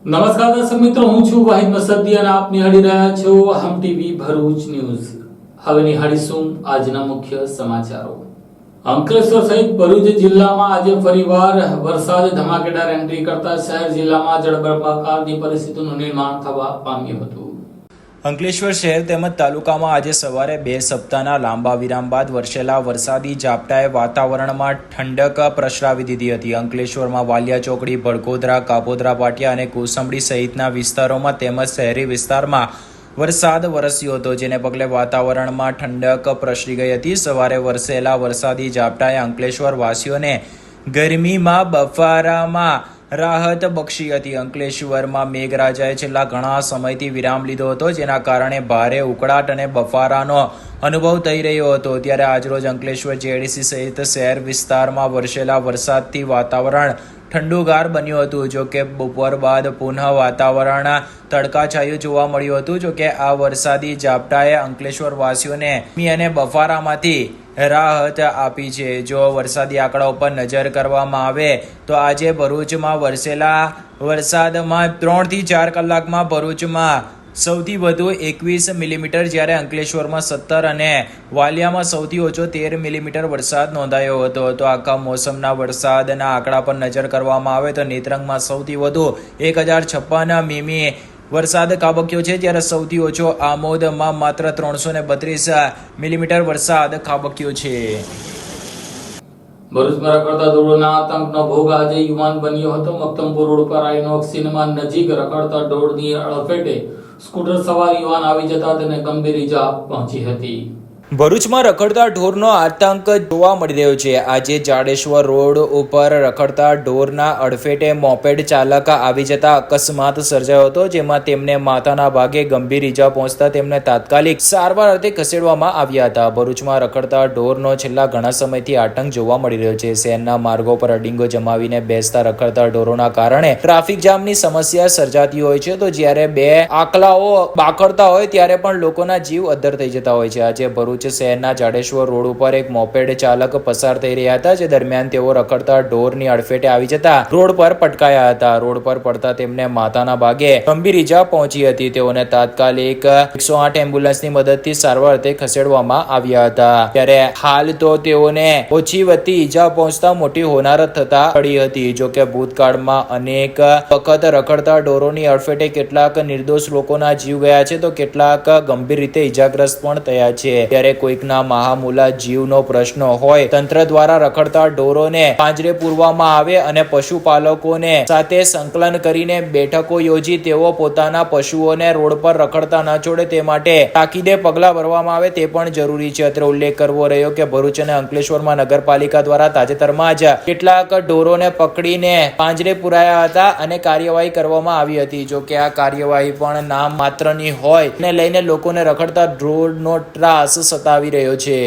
નમસ્કાર દર્શક મિત્રો, હું છું વાહિદ મસદી અને આપ નિહાળી રહ્યા છો હમ ટીવી ભરૂચ ન્યૂઝ. હવે નિહાળીશું આજના મુખ્ય સમાચારો. અંકલેશ્વર સહિત ભરૂચ જિલ્લામાં આજે ફરીવાર વરસાદ ધમાકેદાર એન્ટ્રી કરતા શહેર જિલ્લામાં જળબંબાકારની પરિસ્થિતિનું નિર્માણ થવા પામ્યું હતું. અંકલેશ્વર શહેર તેમજ તાલુકામાં આજે સવારે 2 સપ્તાહના લાંબા વિરામ બાદ વરસેલા વરસાદી ઝાપટાએ વાતાવરણમાં ઠંડક પ્રસરાવી દીધી હતી. અંકલેશ્વરમાં વાલિયા ચોકડી, ભડકોદરા, કાપોદરા પાટિયા અને કોસંબડી સહિતના વિસ્તારોમાં તેમજ શહેરી વિસ્તારમાં વરસાદ વરસ્યો હતો, જેને પગલે વાતાવરણમાં ઠંડક પ્રસરી ગઈ હતી. સવારે વરસેલા વરસાદી ઝાપટાએ અંકલેશ્વર વાસીઓને ગરમીમાં બફારામાં રાહત બક્ષી હતી. અંકલેશ્વરમાં મેઘરાજાએ છેલ્લા ઘણા સમયથી વિરામ લીધો હતો, જેના કારણે ભારે ઉકળાટ અને બફારાનો અનુભવ થઈ રહ્યો હતો. ત્યારે આજરોજ અંકલેશ્વર જેડીસી સહિત શહેર વિસ્તારમાં વરસેલા વરસાદથી વાતાવરણ ઠંડુગાર બન્યું હતું. જોકે બપોર બાદ પુનઃ વાતાવરણ તડકાછાયું જોવા મળ્યું હતું. જોકે આ વરસાદી ઝાપટાએ અંકલેશ્વર વાસીઓને ગરમી અને બફારામાંથી રાહત આપી છે. જો વરસાદી આંકડા ઉપર નજર કરવામાં આવે તો આજે ભરૂચમાં વરસેલા વરસાદમાં 3 થી 4 કલાકમાં ભરૂચમાં સૌથી વધુ 21 મિલીમીટર, જ્યારે અંકલેશ્વરમાં 17 અને વાલિયામાં સૌથી ઓછો 13 મિલીમીટર વરસાદ નોંધાયો હતો. તો આખા મોસમના વરસાદના આંકડા પર નજર કરવામાં આવે તો નેત્રંગમાં સૌથી વધુ 1056 મીમી વરસાદ ખાબક્યો છે, જ્યારે સૌથી ઓછો આમોદમાં માત્ર 332 મિલીમીટર વરસાદ ખાબક્યો છે. ભરૂચમાં રખડતા ઢોરોના આતંકનો ભોગ આજે યુવાન બન્યો હતો. મક્તમપુર રોડ પર આઇનોક્સ સિનેમા નજીક રખડતા ઢોરની અડફેટે સ્કૂટર સવાર યુવાન આવી જતા તેને ગંભીર ઈજા પહોંચી હતી. ભરૂચમાં રખડતા ઢોરનો આતંક જોવા મળી રહ્યો છે. આજે જાડેશ્વર રોડ ઉપર રખડતા ઢોરના અડફેટે મોપેડ ચાલક આવી જતા અકસ્માત સર્જાયો હતો, જેમાં તેમને માથાના ભાગે ગંભીર ઈજા પહોંચતા તેમને તાત્કાલિક સારવાર અર્થે ખસેડવામાં આવ્યા હતા. ભરૂચમાં રખડતા ઢોરનો છેલ્લા ઘણા સમયથી આતંક જોવા મળી રહ્યો છે. શહેરના માર્ગો પર અડીંગો જમાવીને બેસતા રખડતા ઢોરોના કારણે ટ્રાફિક જામની સમસ્યા સર્જાતી હોય છે. તો જ્યારે બે આકલાઓ બાકડતા હોય ત્યારે પણ લોકોના જીવ અદ્ધર થઈ જતા હોય છે. આજે ભરૂચ શહેરના જાડેશ્વર રોડ ઉપર એક મોપેડ ચાલક પસાર થઈ રહ્યા હતા, જે દરમિયાન તેઓ રખડતા ઢોરની અડફેટે આવી જતા રોડ પર પટકાયા હતા. રોડ પર પડતા તેમને માથાના ભાગે ગંભીર ઈજા પહોંચી હતી. તેઓને તાત્કાલિક 108 એમ્બ્યુલન્સની મદદથી સારવાર અર્થે ખસેડવામાં આવ્યા હતા. ત્યારે હાલ તો તેઓને ઓછી વધતી ઈજા પહોંચતા મોટી હોનારત થતા પડી હતી. જોકે ભૂતકાળમાં અનેક વખત રખડતા ઢોરોની અડફેટે કેટલાક નિર્દોષ લોકોના જીવ ગયા છે, તો કેટલાક ગંભીર રીતે ઈજાગ્રસ્ત પણ થયા છે. ત્યારે કોઈકના મહામૂલા જીવનો પ્રશ્ન હોય, તંત્ર દ્વારા રખડતા ઢોરોને પાંજરે પૂરવામાં આવે અને પશુપાલકોને સાથે સંકલન કરીને બેઠકો યોજી તેઓ પોતાના પશુઓને રોડ પર રખડતા ન છોડે તે માટે તાકીદે પગલાં ભરવામાં આવે તે પણ જરૂરી છે. અત્રે ઉલ્લેખ કરવો રહ્યો કે ભરૂચ અને અંકલેશ્વરમાં નગરપાલિકા દ્વારા તાજેતરમાં જ કેટલાક ઢોરોને પકડીને પાંજરે પુરાયા હતા અને કાર્યવાહી કરવામાં આવી હતી. જો કે આ કાર્યવાહી પણ નામ માત્રની હોય ને લઈને લોકોને રખડતા ઢોરનો ત્રાસ સતાવી રહ્યો છે.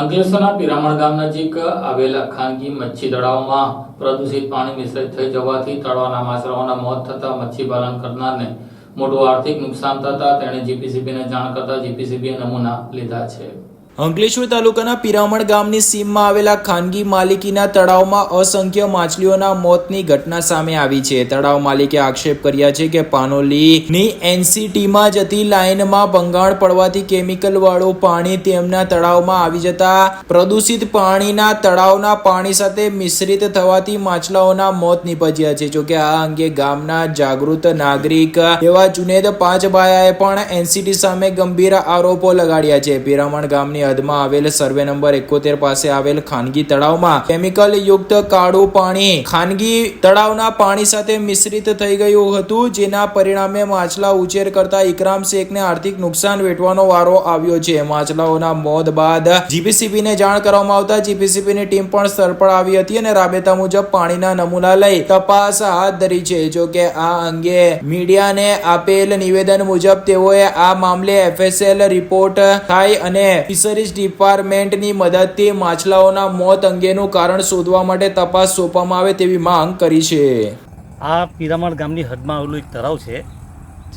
અંકલેશ્વરના પિરામણ ગામ નજીક આવેલા ખાનગી મચ્છી તળાવમાં પ્રદૂષિત પાણી મિશ્રિત થઈ જવાથી તળાવના માછલાઓના મોત થતા મચ્છીપાલન કરનારને મોટું આર્થિક નુકસાન થતા તેણે જીપીસીબીને જાણ કરતા જીપીસીબીએ નમૂના લીધા છે. અંકલેશ્વર તાલુકાના પિરામણ ગામની સીમમાં આવેલા ખાનગી માલિકીના તળાવમાં અસંખ્ય માછલીઓના મોતની ઘટના સામે આવી છે. તળાવ માલિકે આક્ષેપ કર્યા છે કે પાનોલીની એનસીટીમાં જતી લાઇનમાં ભંગાણ પડવાથી કેમિકલ વાળું પાણી તેમના તળાવમાં આવી જતા પ્રદૂષિત પાણીના તળાવના પાણી સાથે મિશ્રિત થવાથી માછલાઓના મોત નીપજ્યા છે. જોકે આ અંગે ગામના જાગૃત નાગરિક એવા જુનેદ પાંચબાયાએ પણ એનસીટી સામે ગંભીર આરોપો લગાડ્યા છે. પિરામણ ગામની હદમાં આવેલ સર્વે નંબર 71 પાસે આવેલ ખાનગી તળાવમાં કેમિકલ યુક્ત કાળું પાણી ખાનગી તળાવના પાણી સાથે મિશ્રિત થઈ ગયું હતું, જેના પરિણામે માછલા ઉછેર કરતા ઇકરામ શેખને આર્થિક નુકસાન વેઠવાનો વારો આવ્યો છે. માછલાઓના મોત બાદ જીપીસીબીને જાણ કરવામાં આવતા જીપીસીબીની ટીમ પણ સ્થળ પર આવી હતી અને રાબેતા મુજબ પાણીના નમૂના લઈ તપાસ હાથ ધરી છે. જો કે આ અંગે મીડિયાને આપેલ નિવેદન મુજબ તેઓએ આ મામલે એફએસએલ રિપોર્ટ થાય અને ફિશરીઝ ડિપાર્ટમેન્ટની મદદથી માછલાઓના મોત અંગેનું કારણ શોધવા માટે તપાસ સોંપવામાં આવે તેવી માંગ કરી છે. આ પિરામણ ગામની હદમાં આવેલું એક તળાવ છે,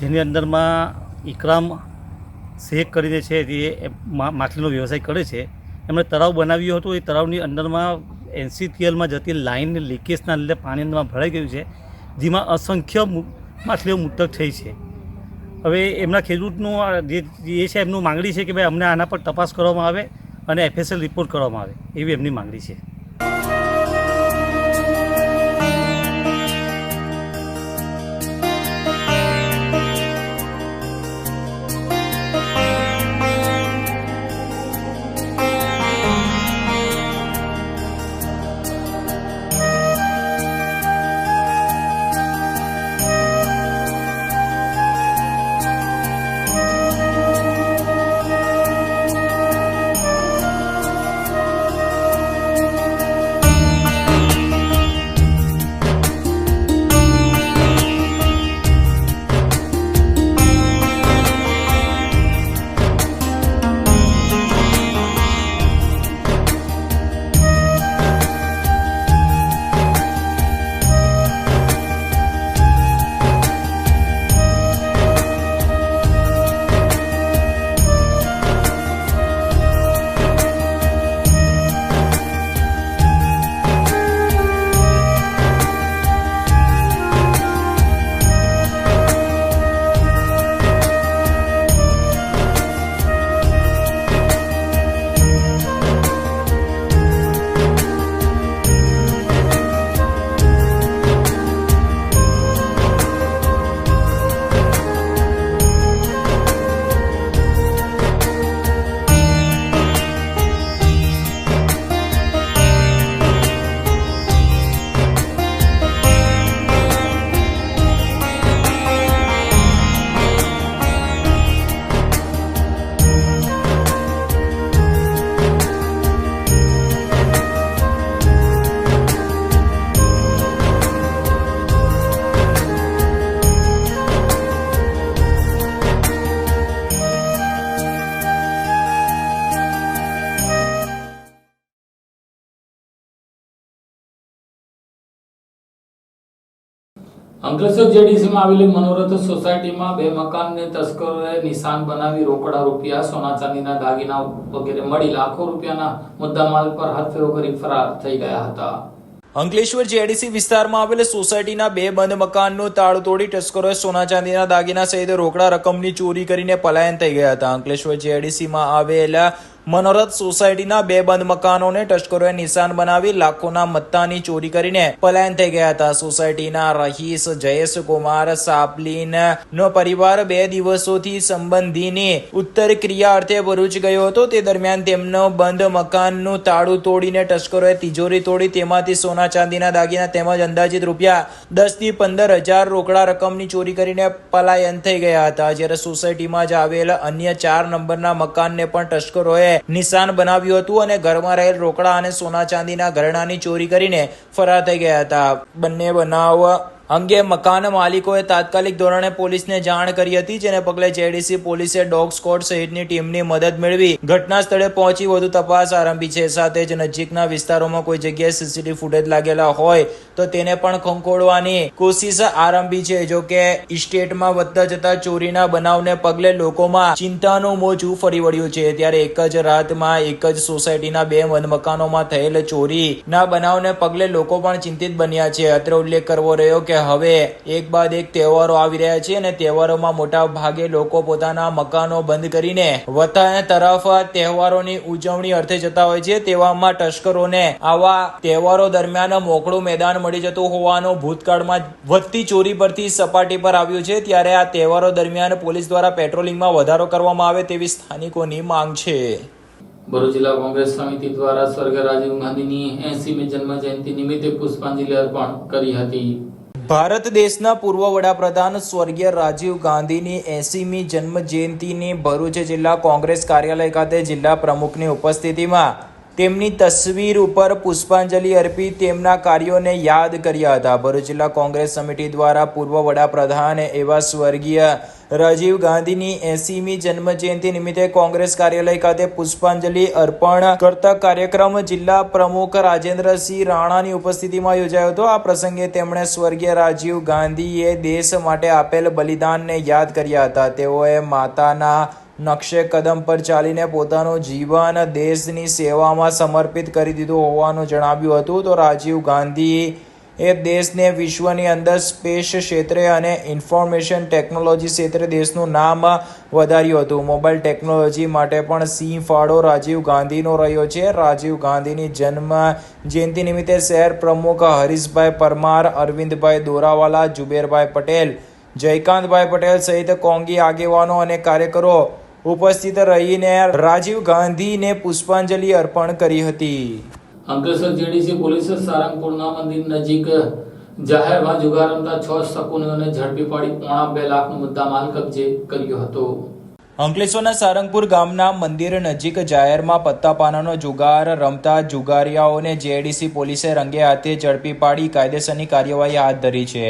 જેની અંદરમાં ઇકરામ શેખ કરીને છે જે માછલીનો વ્યવસાય કરે છે. એમણે તળાવ બનાવ્યું હતું. એ તળાવની અંદરમાં એનસીટીએલમાં જતી લાઇનની લીકેજના લીધે પાણી અંદરમાં ભરાઈ ગયું છે, જેમાં અસંખ્ય માછલીઓ મૃતક થઈ છે. હવે એમના ખેડૂતનું જે છે એમનું માંગણી છે કે ભાઈ અમને આના પર તપાસ કરવામાં આવે અને FSL રિપોર્ટ કરવામાં આવે, એવી એમની માંગણી છે. અંકલેશ્વર જેડીસીમાં આવેલી મનોરથ સોસાયટીમાં 2 મકાનને તસ્કરોએ નિશાન બનાવી રોકડા રૂપિયા, સોના ચાંદીના દાગીના વગેરે મળી લાખો રૂપિયાના મુદ્દામાલ પર હાથફેરો કરી ફરાર થઈ ગયા હતા. અંકલેશ્વર જેડીસી વિસ્તારમાં આવેલ સોસાયટીના 2 બંધ મકાનનું તાળું તોડી તસ્કરોએ સોના ચાંદીના દાગીના સહિત રોકડા રકમની ચોરી કરીને પલાયન થઈ ગયા હતા. અંકલેશ્વર જેડીસીમાં આવેલા મનોરથ સોસાયટીના 2 બંધ મકાનોને તસ્કરોએ નિશાન બનાવી લાખોના મત્તાની ચોરી કરીને પલાયન થઈ ગયા હતા. સોસાયટીના રહીશ જયેશ કુમાર સાપલીન નો પરિવાર 2 દિવસોથી સંબંધીની ઉત્તર ક્રિયા અર્થે ભરૂચ ગયો હતો. તે દરમિયાન તેમનો બંધ મકાનનું તાળું તોડીને તસ્કરોએ તિજોરી તોડી તેમાંથી સોના ચાંદીના દાગીના તેમજ અંદાજિત રૂપિયા 10 થી 15 હજાર રોકડા રકમની ચોરી કરીને પલાયન થઈ ગયા હતા. જ્યારે સોસાયટીમાં જ આવેલ અન્ય 4 નંબરના મકાનને પણ તસ્કરોએ નિશાન બનાવ્યું હતું અને ઘરમાં રહેલ રોકડા અને સોના ચાંદીના ઘરેણાની ચોરી કરીને ફરાર થઈ ગયા હતા. બંને બનાવ અંગે મકાન માલિકોએ તાત્કાલિક ધોરણે પોલીસને જાણ કરી હતી, જેને પગલે જેડીસી પોલીસે ડોગ સ્ક્વોડ સહિતની ટીમની મદદ મેળવી ઘટના સ્થળે પહોંચી વધુ તપાસ આરંભી છે. સાથે જ નજીકના વિસ્તારોમાં કોઈ જગ્યાએ સીસીટીવી ફૂટેજ લાગેલા હોય તો તેને પણ ખંખોળવાની કોશિશ આરંભી છે. જો કે ઇસ્ટેટમાં વધતા જતા ચોરીના બનાવને પગલે લોકોમાં ચિંતાનું મોજું ફરી વળ્યું છે. ત્યારે એક જ રાતમાં એક જ સોસાયટીના 2 બંધ મકાનોમાં થયેલ ચોરીના બનાવને પગલે લોકો પણ ચિંતિત બન્યા છે. અત્રે ઉલ્લેખ કરવો રહ્યો કે હવે એક બાદ એક તહેવારો આવી રહ્યા છે અને તહેવારોમાં મોટા ભાગે લોકો પોતાના મકાનો બંધ કરીને વતન તરફ તહેવારોની ઉજવણી અર્થે જતા હોય છે. તેવામાં તસ્કરોને આવા તહેવારો દરમિયાન મોકળું મેદાન મળી જતું હોવાનું ભૂતકાળમાં વધતી ચોરી પરથી સપાટી પર આવ્યું છે. ત્યારે આ તહેવારો દરમિયાન પોલીસ દ્વારા પેટ્રોલિંગમાં વધારો કરવામાં આવે તેવી સ્થાનિકોની માંગ છે. ભરૂચ જિલ્લા કોંગ્રેસ સમિતિ દ્વારા સ્વર્ગીય રાજીવ ગાંધીની 80મી જન્મ જયંતિ નિમિત્તે પુષ્પાંજલિ અર્પણ કરી હતી. ભારત દેશના પૂર્વ વડાપ્રધાન સ્વર્ગીય રાજીવ ગાંધીની 80મી જન્મ જયંતિની ભરૂચ જિલ્લા કોંગ્રેસ કાર્યાલય ખાતે જિલ્લા પ્રમુખની ઉપસ્થિતિમાં તેમની તસવીર ઉપર પુષ્પાંજલિ અર્પી તેમના કાર્યોને યાદ કર્યા હતા. ભરૂચ જિલ્લા કોંગ્રેસ સમિતિ દ્વારા પૂર્વ વડાપ્રધાન એવા સ્વર્ગીય રાજીવ ગાંધીની 80મી જન્મ જયંતિ નિમિત્તે કોંગ્રેસ કાર્યાલય ખાતે પુષ્પાંજલિ અર્પણ કરતા કાર્યક્રમ જિલ્લા પ્રમુખ રાજેન્દ્રસિંહ રાણાની ઉપસ્થિતિમાં યોજાયો હતો. આ પ્રસંગે તેમણે સ્વર્ગીય રાજીવ ગાંધીએ દેશ માટે આપેલ બલિદાનને યાદ કર્યા હતા. તેઓએ માતાના નકશે કદમ પર ચાલીને પોતાનું જીવન દેશની સેવામાં સમર્પિત કરી દીધું હોવાનું જણાવ્યું હતું. તો રાજીવ ગાંધી એ દેશને વિશ્વની અંદર સ્પેસ ક્ષેત્રે અને ઇન્ફોર્મેશન ટેકનોલોજી ક્ષેત્રે દેશનું નામ વધાર્યું હતું. મોબાઈલ ટેકનોલોજી માટે પણ સિંહ ફાળો રાજીવ ગાંધીનો રહ્યો છે. રાજીવ ગાંધીની જન્મ જયંતિ નિમિત્તે શહેર પ્રમુખ હરીશભાઈ પરમાર, અરવિંદભાઈ દોરાવાલા, જુબેરભાઈ પટેલ, જયકાંતભાઈ પટેલ સહિત કોંગી આગેવાનો અને કાર્યકરો ઉપસ્થિત રહીને રાજીવ ગાંધીને પુષ્પાંજલિ અર્પણ કરી હતી. અંકલેશ્વર જેડીસી પોલીસે સારંગપુરના મંદિર નજીક જાહેરમાં જુગાર રમતા 6 શકુનીઓને ઝડપી પાડી 2.5 લાખનો મુદ્દામાલ કબજે કર્યો હતો. અંકલેશ્વરના સારંગપુર ગામના મંદિર નજીક જાહેરમાં પત્તાપાનાનો જુગાર રમતા જુગારિયાઓને જેડીસી પોલીસે રંગે હાથે ઝડપી પાડી કાયદેસરની કાર્યવાહી હાથ ધરી છે.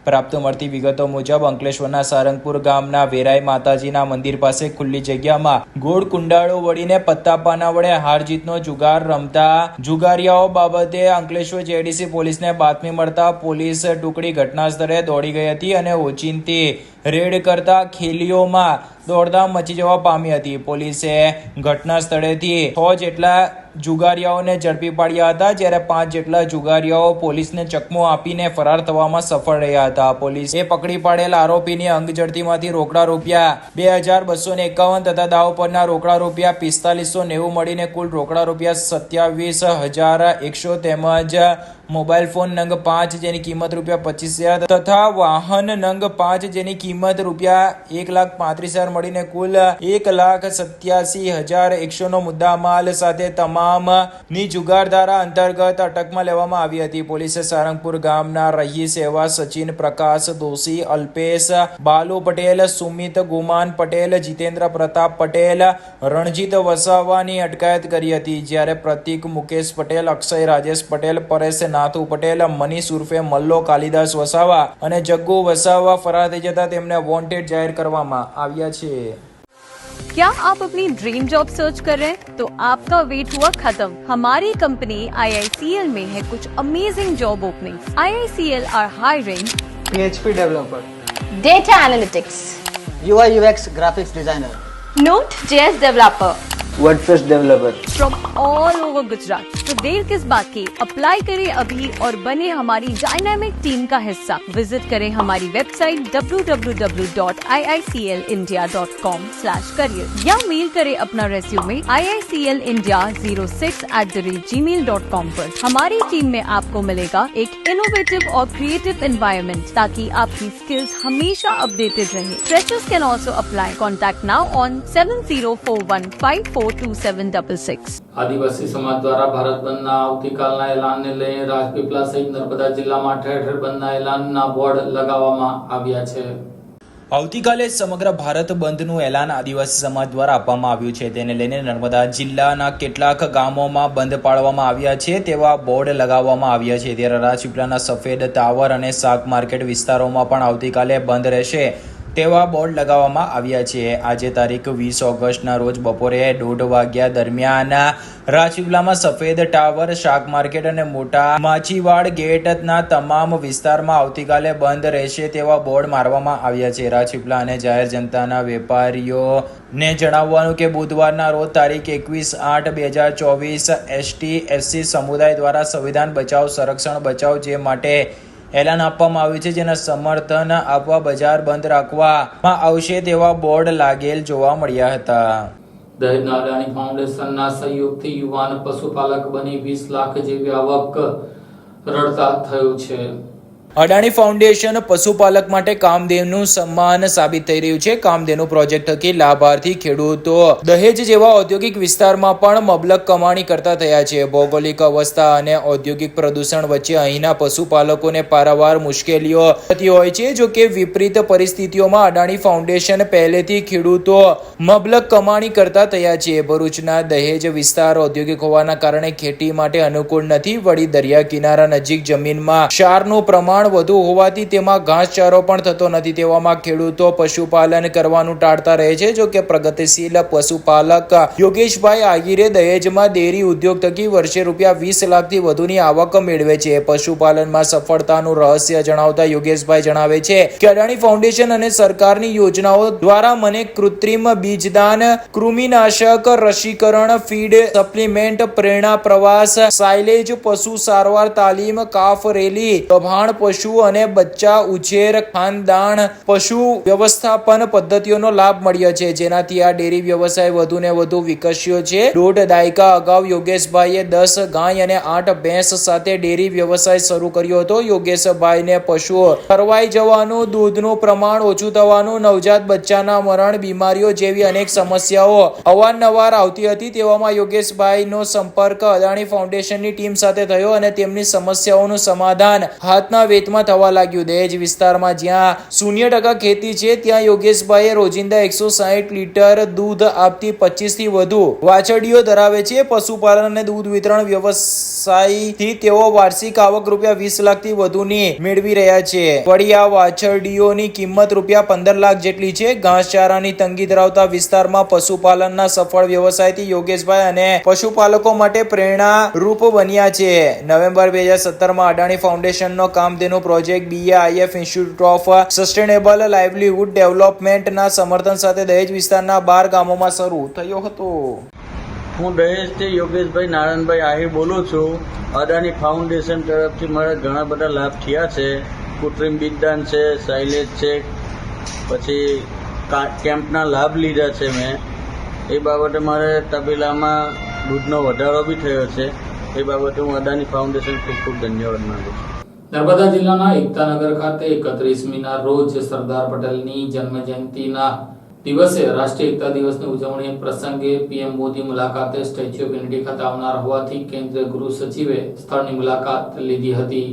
પ્રાપ્ત મળતી વિગતો મુજબ અંકલેશ્વરના સારંગપુર ગામના વેરાઈ માતાજીના મંદિર પાસે ખુલ્લી જગ્યામાં ગોળ કુંડાળો વળીને પત્તાપાના વડે હાર જીતનો જુગાર રમતા જુગારિયાઓ બાબતે અંકલેશ્વર જેડીસી પોલીસને બાતમી મળતા પોલીસ ટુકડી ઘટના સ્થળે દોડી ગઈ હતી અને ઓચિંતી રેડ કરતા ખેલીઓમાં દોડધામ મચી જવા પામી હતી. પોલીસે ઘટના સ્થળેથી 6 જેટલા જુગારિયાઓને ઝડપી પાડ્યા હતા, જ્યારે 5 જેટલા જુગારિયાઓ પોલીસને ચકમો આપીને ફરાર થવામાં સફળ રહ્યા હતા. પોલીસે પકડી પાડેલ આરોપીની અંગઝડતીમાંથી રોકડા રૂપિયા 2251 તથા દાવ પરના રોકડા રૂપિયા 4590 મળીને કુલ રોકડા રૂપિયા 27100 તેમજ મોબાઈલ ફોન નંગ 5 જેની કિંમત રૂપિયા 25,000 તથા વાહન નંગ 5 જેની કિંમત રૂપિયા 1,35,000 મળીને કુલ 1,87,100 નો મુદ્દામાલ સાથે તમામની જુગાર ધારા અંતર્ગત અટકમાં લેવામાં આવી હતી. પોલીસે સારંગપુર ગામના રહીશ એવા સચિન પ્રકાશ દોશી, અલ્પેશ બાલુ પટેલ, સુમિત ગુમાન પટેલ, જીતેન્દ્ર પ્રતાપ પટેલ, રણજીત વસાવાની અટકાયત કરી હતી, જ્યારે પ્રતિક મુકેશ પટેલ, અક્ષય રાજેશ પટેલ, પરેશ નાથુ પટેલ, મનીષ ઉર્ફે મલ્લો કાલિદાસ વસાવા અને જગ્ગુ વસાવા ફરાર થઈ જતા તેમને વોન્ટેડ જાહેર કરવામાં આવ્યા છે. क्या आप अपनी ड्रीम जॉब सर्च कर रहे हैं? तो आपका वेट हुआ खत्म. हमारी कंपनी IICL में है कुछ amazing job openings. IICL are hiring PHP developer, data analytics, UI UX graphics designer, Node.js developer WordPress developer. from all over Gujarat. तो देर किस बात की, अप्लाई करें अभी और बने हमारी डायनामिक टीम का हिस्सा. विजिट करें हमारी वेबसाइट www.iiclindia.com/career या मेल करें अपना रेज्यूमे iiclindia06@gmail.com पर. हमारी टीम में आपको मिलेगा एक इनोवेटिव और क्रिएटिव एनवायरनमेंट ताकि आपकी स्किल्स हमेशा अपडेटेड रहे. Freshers can also apply. Contact now on 7041542766. આદિવાસી સમાજ દ્વારા ભારત બંધના આવતીકાલના એલાનને લઈને રાજપીપળા સહિત નર્મદા જિલ્લામાં ઠેર ઠેર બંધના એલાનના બોર્ડ લગાવવામાં આવ્યા છે. આવતીકાલે સમગ્ર ભારત બંધનું એલાન આદિવાસી સમાજ દ્વારા આપવામાં આવ્યું છે. તેને લઈને નર્મદા જિલ્લાના કેટલાક ગામોમાં બંધ પાડવામાં આવ્યા છે તેવા બોર્ડ લગાવવામાં આવ્યા છે. ત્યારે રાજપીપળાના સફેદ ટાવર અને શાક માર્કેટ વિસ્તારોમાં પણ આવતીકાલે બંધ રહેશે તેવા બોર્ડ લગાવવામાં આવ્યા છે. આજે તારીખ 20 ઓગસ્ટના રોજ બપોરે 1:30 વાગ્યા દરમિયાન રાજપીપળામાં સફેદ ટાવર, શાક માર્કેટ અને મોટા માછીવાડ ગેટના તમામ વિસ્તારમાં આવતીકાલે બંધ રહેશે તેવા બોર્ડ મારવામાં આવ્યા છે. રાજપીપળા અને જાહેર જનતાના વેપારીઓને જણાવવાનું કે બુધવારના રોજ તારીખ 21/8/2024 ST/SC સમુદાય દ્વારા સંવિધાન બચાવ સંરક્ષણ બચાવ જે માટે એલાન આપવામાં આવ્યું છે, જેના સમર્થન આપવા બજાર બંધ રાખવામાં આવશે તેવા બોર્ડ લાગેલ જોવા મળ્યા હતા. દહેજના અદાણી ફાઉન્ડેશનના સહયોગથી યુવાન પશુપાલક બની 20 લાખ જેવી આવક રળતા થયું છે. અદાણી ફાઉન્ડેશન પશુપાલક માટે કામધેનું સન્માન સાબિત થઈ રહ્યું છે. કામધેનું પ્રોજેક્ટ થકી લાભાર્થી ખેડૂતો દહેજ જેવા ઔદ્યોગિક વિસ્તારમાં પણ મબલક કમાણી કરતા થયા છે. ભૌગોલિક અવસ્થા અને ઔદ્યોગિક પ્રદૂષણ વચ્ચે અહીંના પશુપાલકોને પારાવાર મુશ્કેલીઓ થતી હોય છે. જો કે વિપરીત પરિસ્થિતિઓમાં અદાણી ફાઉન્ડેશન પહેલેથી ખેડૂતો મબલક કમાણી કરતા થયા છે. ભરૂચના દહેજ વિસ્તાર ઔદ્યોગિક હોવાના કારણે ખેતી માટે અનુકૂળ નથી. વળી દરિયા કિનારા નજીક જમીનમાં ક્ષારનું પ્રમાણ દબાણ વધુ હોવાથી તેમાં ઘાસચારો પણ થતો નથી. તેવામાં ખેડૂતો પશુપાલન કરવાનું ટાળતા રહે છે. જો કે પ્રગતિશીલ પશુપાલક યોગેશભાઈ આહિરે દહેજમાં ડેરી ઉદ્યોગ થકી વર્ષે ₹20 લાખથી વધુની આવક મેળવે છે. પશુપાલનમાં સફળતાનું રહસ્ય જણાવતા યોગેશભાઈ જણાવે છે કે અદાણી ફાઉન્ડેશન અને સરકારની યોજનાઓ દ્વારા મને કૃત્રિમ બીજદાન, કૃમિનાશક, રસીકરણ, ફીડ સપ્લિમેન્ટ, પ્રેરણા પ્રવાસ, સાયલેજ, પશુ સારવાર તાલીમ, કાફ રેલી, ગભાણ પશુ અને બચ્ચા ઉછેર, ખાનદાન પશુ વ્યવસ્થાપન પદ્ધતિઓનો લાભ મળ્યો છે, જેનાથી આ ડેરી વ્યવસાય વધુ ને વધુ વિકસ્યો છે. 1.5 દાયકા અગાઉ યોગેશભાઈએ 10 ગાય અને 8 ભેંસ સાથે ડેરી વ્યવસાય શરૂ કર્યો હતો. યોગેશભાઈને પશુઓ ખરવાઈ જવાનું, દૂધનું પ્રમાણ ઓછું થવાનું, નવજાત બચ્ચાના મરણ, બીમારીઓ જેવી અનેક સમસ્યાઓ અવારનવાર આવતી હતી. તેવામાં યોગેશભાઈનો સંપર્ક અદાણી ફાઉન્ડેશનની ટીમ સાથે થયો અને તેમની સમસ્યાઓનું સમાધાન હાથના વેતમાં થવા લાગ્યું. દહેજ વિસ્તારમાં જ્યાં 0% ખેતી છે ત્યાં યોગેશભાઈએ રોજિંદા 160 લીટર દૂધ આપતી 25 થી વધુ વાછરડીઓ ધરાવે છે. પશુપાલન અને દૂધ વિતરણ વ્યવસાયથી તેઓ વાર્ષિક આવક ₹20 લાખથી વધુની મેળવી રહ્યા છે. વળી આ વાછરડીઓની કિંમત ₹15 લાખ જેટલી છે. ઘાસચારાની તંગી ધરાવતા વિસ્તારમાં પશુપાલનના સફળ વ્યવસાયથી યોગેશભાઈ અને પશુપાલકો માટે પ્રેરણારૂપ બન્યા છે. નવેમ્બર 2017માં અદાણી ફાઉન્ડેશનનો Kamdhenu project BAIF institute of sustainable livelihood ડેવલપમેન્ટના સમર્થન સાથે દહેજ વિસ્તારના 12 ગામોમાં શરૂ થયો હતો. હું દહેજથી યોગેશભાઈ નારાયણભાઈ આહિર બોલું છું. અદાણી ફાઉન્ડેશન તરફથી મારા ઘણા બધા લાભ થયા છે. કૃત્રિમ બીજદાન છે, સાયલેજ છે, પછી કેમ્પના લાભ લીધા છે મેં. એ બાબતે મારે તબેલામાં દૂધનો વધારો બી થયો છે. એ બાબતે હું અદાણી ફાઉન્ડેશન ખૂબ ખૂબ ધન્યવાદ માંગુ છું. નર્મદા જિલ્લાના એકતાનગર ખાતે 31મીના રોજ સરદાર પટેલની જન્મજયંતિના દિવસે રાષ્ટ્રીય એકતા દિવસની ઉજવણી પ્રસંગે પીએમ મોદી મુલાકાતે સ્ટેચ્યુ ઓફ યુનિટી ખાતે આવનાર હોવાથી કેન્દ્રીય ગૃહ સચિવે સ્થળની મુલાકાત લીધી હતી.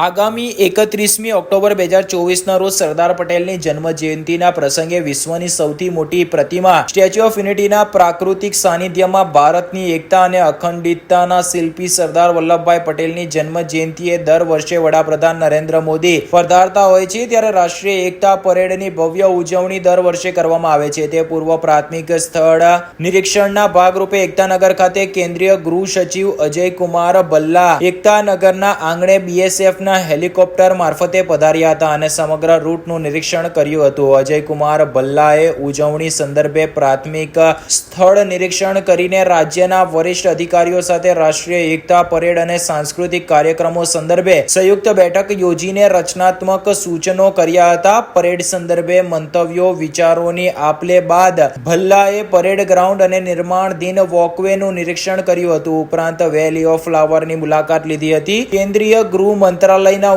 આગામી 31મી ઓક્ટોબર 2024ના રોજ સરદાર પટેલની જન્મજયંતિના પ્રસંગે વિશ્વની સૌથી મોટી પ્રતિમા સ્ટેચ્યુ ઓફ યુનિટીના પ્રાકૃતિક સાનિધ્યમાં ભારતની એકતા અને અખંડિતતાના શિલ્પી સરદાર વલ્લભભાઈ પટેલની જન્મજયંતિએ દર વર્ષે વડાપ્રધાન નરેન્દ્ર મોદી પધારતા હોય છે, ત્યારે રાષ્ટ્રીય એકતા પરેડની ભવ્ય ઉજવણી દર વર્ષે કરવામાં આવે છે. તે પૂર્વ પ્રાથમિક સ્થળ નિરીક્ષણના ભાગરૂપે એકતાનગર ખાતે કેન્દ્રીય ગૃહ સચિવ અજયકુમાર ભલ્લા એકતાનગરના આંગણે BSF હેલિકોપ્ટર મારફતે પધાર્યા હતા અને સમગ્ર રૂટનું નિરીક્ષણ કર્યું હતું. અજયકુમાર ભલ્લાએ ઉજવણી સંદર્ભે પ્રાથમિક સ્થળ નિરીક્ષણ કરીને રાજ્યના વરિષ્ઠ અધિકારીઓ સાથે રાષ્ટ્રીય એકતા પરેડ અને સાંસ્કૃતિક કાર્યક્રમો સંદર્ભે સંયુક્ત બેઠક યોજીને રચનાત્મક સૂચનો કર્યા હતા. પરેડ સંદર્ભે મંતવ્યો વિચારોની આપલે બાદ ભલ્લાએ પરેડ ગ્રાઉન્ડ અને નિર્માણધીન વોકવેનું નિરીક્ષણ કર્યું હતું. ઉપરાંત વેલી ઓફ ફ્લાવરની મુલાકાત લીધી હતી. કેન્દ્રીય ગૃહ મંત્રાલયના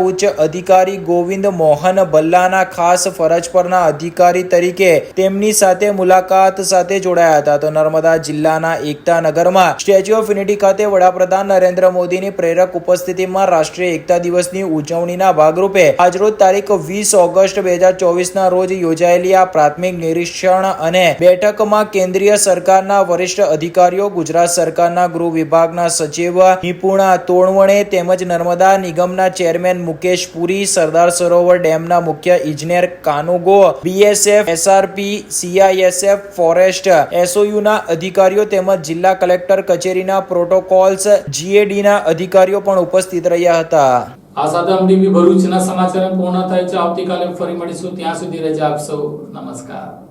ઉચ્ચ અધિકારી ગોવિંદ મોહન ભલ્લાના ખાસ ફરજ પરના અધિકારી તરીકે તેમની સાથે મુલાકાત સાથે જોડાયા હતા. તો નર્મદા જિલ્લાના એકતાનગરમાં સ્ટેચ્યુ ઓફ યુનિટી ખાતે વડાપ્રધાન નરેન્દ્ર મોદીની પ્રેરક ઉપસ્થિતિમાં રાષ્ટ્રીય એકતા દિવસની ઉજવણીના ભાગરૂપે આજરોજ તારીખ 20 ઓગસ્ટ 2024ના રોજ યોજાયેલી આ પ્રાથમિક નિરીક્ષણ અને બેઠકમાં કેન્દ્રીય સરકારના વરિષ્ઠ અધિકારીઓ, ગુજરાત સરકારના ગૃહ વિભાગના સચિવ નિપુણા તોણવણે તેમજ નર્મદા નિગમના ચેરમેન મુકેશ પુરી, સરદાર સરોવર ડેમના મુખ્ય ઇજનેર કાનુગો, BSF, SRP, CISF, ફોરેસ્ટ SOUના અધિકારીઓ તેમજ જિલ્લા કલેક્ટર કચેરીના પ્રોટોકોલ્સ GADના અધિકારીઓ પણ ઉપસ્થિત રહ્યા હતા. આ સાથે MTV ભરૂચના સમાચાર પૂર્ણ થાય છે. આવતીકાલે ફરી મળીશું. ત્યાં સુધી રજા આપશો. નમસ્કાર.